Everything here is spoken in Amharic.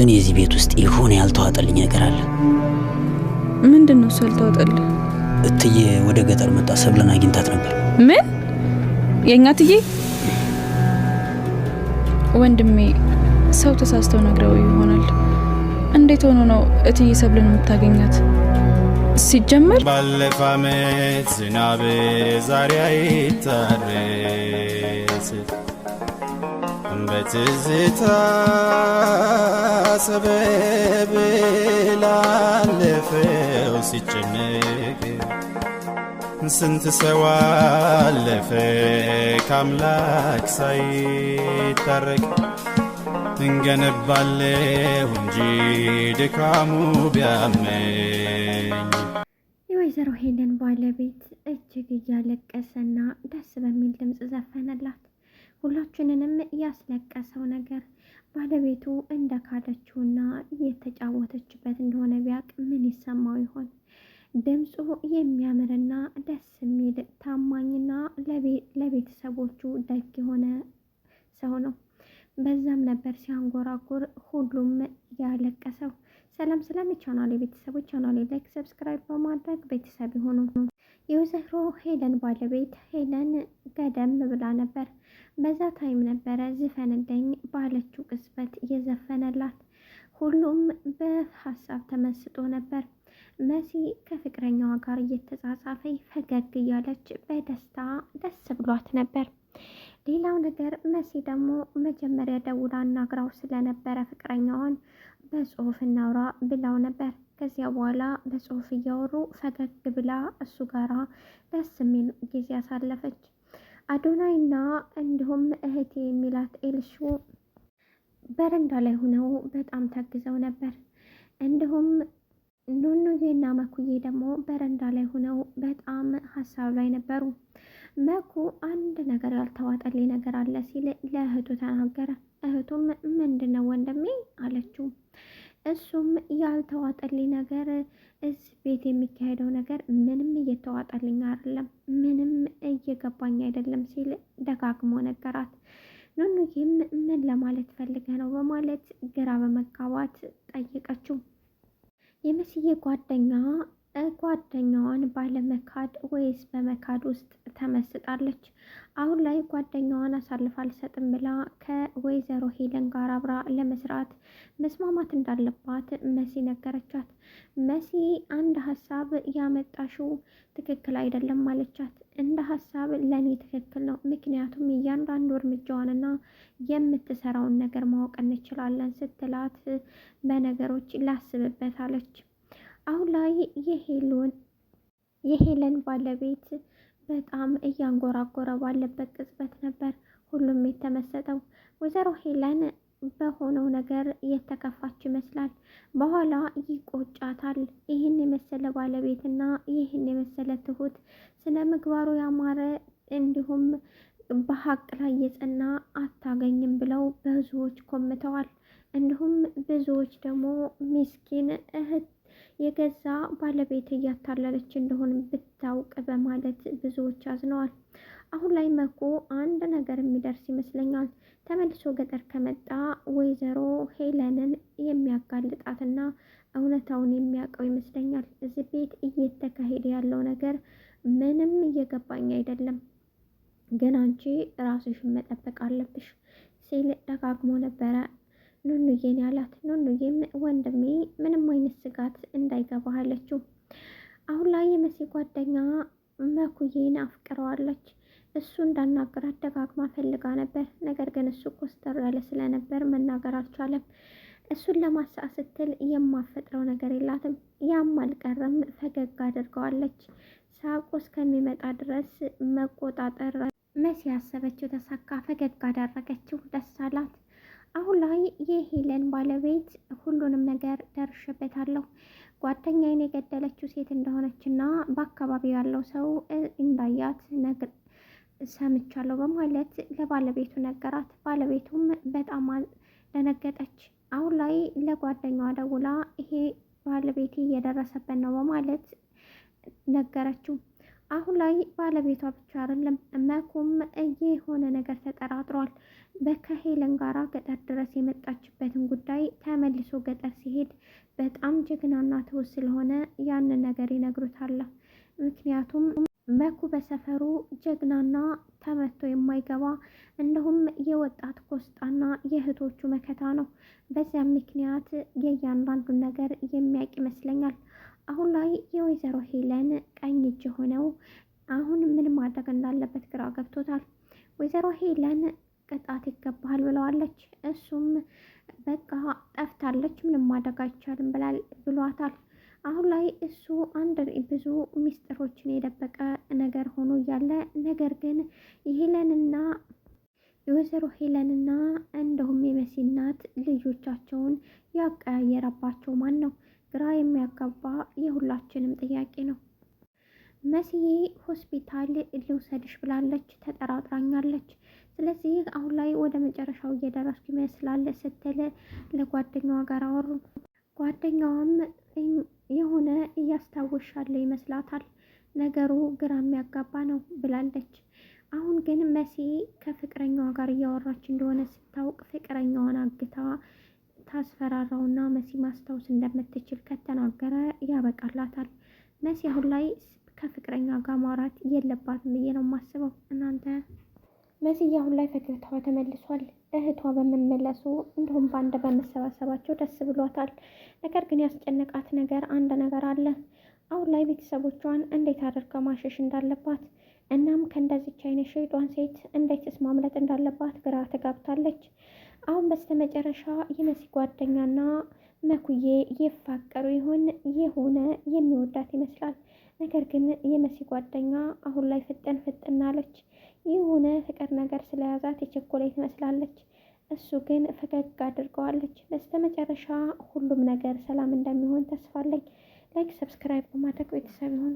ግን የዚህ ቤት ውስጥ ይሆን ያልተዋጠልኝ ነገር አለ። ምንድነው እሱ ያልተዋጠልኝ? እትዬ ወደ ገጠር መጣ ሰብለን አግኝታት ነበር። ምን? የኛ እትዬ? ወንድሜ ሰው ተሳስተው ነግረው ይሆናል። እንዴት ሆኖ ነው እትዬ ሰብለን የምታገኛት? ሲጀመር ባለፈ ዓመት ዝናብ ዛሬ አይታረስ በትዝታ ሰበብ ላለፈው ሲጨነቅ ስንት ሰው አለፈ ከአምላክ ሳይታረቅ እንገነባለሁ እንጂ ድካሙ ቢያመኝ። የወይዘሮ ሄለን ባለቤት እጅግ እያለቀሰና ደስ በሚል ድምፅ ዘፈነላት። ሁላችንንም ያስለቀሰው ነገር ባለቤቱ እንደ ካደችውና እየተጫወተችበት እንደሆነ ቢያቅ ምን ይሰማው ይሆን? ድምፁ የሚያምርና ደስ የሚል ታማኝና ለቤተሰቦቹ ደግ የሆነ ሰው ነው። በዛም ነበር ሲያንጎራጉር ሁሉም ያለቀሰው። ሰላም ቻናሌ ቤተሰቦች፣ ቻናሌ ላይክ ሰብስክራይብ በማድረግ ቤተሰብ የሆኑ የወይዘሮ ሄለን ባለቤት ሄለን ገደም ብላ ነበር። በዛ ታይም ነበረ ዝፈንልኝ ባለችው ቅጽበት እየዘፈነላት። ሁሉም በሀሳብ ተመስጦ ነበር። መሲ ከፍቅረኛዋ ጋር እየተጻጻፈ ፈገግ እያለች በደስታ ደስ ብሏት ነበር። ሌላው ነገር መሲ ደግሞ መጀመሪያ ደውላ አናግራው ስለነበረ ፍቅረኛዋን በጽሁፍ እናውራ ብላው ነበር። ከዚያ በኋላ በጽሁፍ እያወሩ ፈገግ ብላ እሱ ጋራ ደስ የሚል ጊዜ አሳለፈች። አዶናይና እንዲሁም እህቴ የሚላት ኤልሹ በረንዳ ላይ ሆነው በጣም ተግዘው ነበር። እንዲሁም ኑኑዬና መኩዬ ደግሞ በረንዳ ላይ ሆነው በጣም ሀሳብ ላይ ነበሩ። መኩ አንድ ነገር ያልተዋጠልኝ ነገር አለ ሲል ለእህቱ ተናገረ። እህቱም ምንድነው ወንድሜ አለችው። እሱም ያልተዋጠልኝ ነገር እዚህ ቤት የሚካሄደው ነገር ምንም እየተዋጠልኝ አይደለም፣ ምንም እየገባኝ አይደለም ሲል ደጋግሞ ነገራት። ኑኑዬም ምን ለማለት ፈልገ ነው በማለት ግራ በመጋባት ጠየቀችው። የመስዬ ጓደኛዋን ባለመካድ ወይስ በመካድ ውስጥ ተመስጣለች። አሁን ላይ ጓደኛዋን አሳልፋ አልሰጥም ብላ ከወይዘሮ ሄለን ጋር አብራ ለመስራት መስማማት እንዳለባት መሲ ነገረቻት። መሲ አንድ ሀሳብ ያመጣሽው ትክክል አይደለም ማለቻት። እንደ ሀሳብ ለእኔ ትክክል ነው፣ ምክንያቱም እያንዳንዱ እርምጃዋንና የምትሰራውን ነገር ማወቅ እንችላለን ስትላት በነገሮች ላስብበት አለች። አሁን ላይ የሄለን ባለቤት በጣም እያንጎራጎረ ባለበት ቅጽበት ነበር ሁሉም የተመሰጠው። ወይዘሮ ሄለን በሆነው ነገር የተከፋች ይመስላል። በኋላ ይቆጫታል። ይህን የመሰለ ባለቤትና ይህን የመሰለ ትሁት፣ ስነ ምግባሩ ያማረ እንዲሁም በሀቅ ላይ የጸና አታገኝም ብለው ብዙዎች ኮምተዋል። እንዲሁም ብዙዎች ደግሞ ምስኪን እህት የገዛ ባለቤት እያታለለች እንደሆን ብታውቅ በማለት ብዙዎች አዝነዋል። አሁን ላይ መኩ አንድ ነገር የሚደርስ ይመስለኛል። ተመልሶ ገጠር ከመጣ ወይዘሮ ሄለንን የሚያጋልጣትና እውነታውን የሚያውቀው ይመስለኛል። እዚህ ቤት እየተካሄደ ያለው ነገር ምንም እየገባኝ አይደለም፣ ግን አንቺ ራስሽን መጠበቅ አለብሽ ሲል ደጋግሞ ነበረ ኑኑዬን ያላት። ኑኑዬም ወንድሜ ምንም አይነት ስጋት እንዳይገባ አለችው። አሁን ላይ የመሲ ጓደኛ መኩዬን አፍቅረዋለች። እሱ እንዳናገራት ደጋግማ ፈልጋ ነበር። ነገር ግን እሱ ኮስተር ያለ ስለነበር መናገር አልቻለም። እሱን ለማሳት ስትል የማፈጥረው ነገር የላትም። ያም አልቀረም ፈገግ አድርገዋለች። ሳቁ እስከሚመጣ ድረስ መቆጣጠር መሲ ያሰበችው ተሳካ። ፈገግ አደረገችው፣ ደስ አላት። አሁን ላይ የሄለን ባለቤት ሁሉንም ነገር ደርሼበታለሁ፣ ጓደኛዬን የገደለችው ሴት እንደሆነችና በአካባቢው ያለው ሰው እንዳያት ሰምቻለሁ በማለት ለባለቤቱ ነገራት። ባለቤቱም በጣም ደነገጠች። አሁን ላይ ለጓደኛዋ ደውላ ይሄ ባለቤቴ እየደረሰበት ነው በማለት ነገረችው። አሁን ላይ ባለቤቷ ብቻ አይደለም መኩም የሆነ ነገር ተጠራጥሯል። ከሄለን ጋር ገጠር ድረስ የመጣችበትን ጉዳይ ተመልሶ ገጠር ሲሄድ በጣም ጀግናና ትሁት ስለሆነ ያንን ነገር ይነግሩታል። ምክንያቱም መኩ በሰፈሩ ጀግናና ተመቶ የማይገባ እንዲሁም የወጣት ኮስጣና የእህቶቹ መከታ ነው። በዚያም ምክንያት የእያንዳንዱን ነገር የሚያውቅ ይመስለኛል። አሁን ላይ የወይዘሮ ሄለን ቀኝ እጅ ሆነው አሁን ምን ማድረግ እንዳለበት ግራ ገብቶታል። ወይዘሮ ሄለን ቅጣት ይገባሃል ብለዋለች። እሱም በቃ ጠፍታለች ምንም ማድረግ አይቻልም ብሏታል። አሁን ላይ እሱ አንድ ብዙ ሚስጥሮችን የደበቀ ነገር ሆኖ እያለ ነገር ግን የወይዘሮ ሄለንና እንዲሁም የመሲ እናት ልጆቻቸውን ያቀያየረባቸው ማን ነው? ግራ የሚያጋባ የሁላችንም ጥያቄ ነው። መስዬ ሆስፒታል ልውሰድሽ ብላለች፣ ተጠራጥራኛለች። ስለዚህ አሁን ላይ ወደ መጨረሻው እየደረስኩ ይመስላል ስትል ለጓደኛዋ ጋር አወሩ። ጓደኛዋም የሆነ እያስታወሻለ ይመስላታል። ነገሩ ግራ የሚያጋባ ነው ብላለች። አሁን ግን መሲ ከፍቅረኛዋ ጋር እያወራች እንደሆነ ስታውቅ ፍቅረኛዋን አግታ ታስፈራራውና መሲ ማስታወስ እንደምትችል ከተናገረ ያበቃላታል። መሲ አሁን ላይ ከፍቅረኛ ጋር ማውራት የለባትም ብዬ ነው የማስበው። እናንተ መሲ አሁን ላይ ፈገግታዋ ተመልሷል። እህቷ በመመለሱ እንዲሁም በአንድ በመሰባሰባቸው ደስ ብሏታል። ነገር ግን ያስጨነቃት ነገር አንድ ነገር አለ። አሁን ላይ ቤተሰቦቿን እንዴት አድርጋ ማሸሽ እንዳለባት እናም ከእንደዚች አይነት ሸይጧን ሴት እንዴትስ ማምለጥ እንዳለባት ግራ ተጋብታለች። አሁን በስተመጨረሻ የመሲ ጓደኛና መኩዬ ይፋቀሩ ይሆን? የሆነ የሚወዳት ይመስላል። ነገር ግን የመሲ ጓደኛ አሁን ላይ ፍጥን አለች። የሆነ ፍቅር ነገር ስለያዛት የቸኮሌት ትመስላለች። እሱ ግን ፈገግ አድርገዋለች። በስተመጨረሻ ሁሉም ነገር ሰላም እንደሚሆን ተስፋ አለኝ። ላይክ፣ ሰብስክራይብ በማድረግ ቤተሰብ ይሁኑ።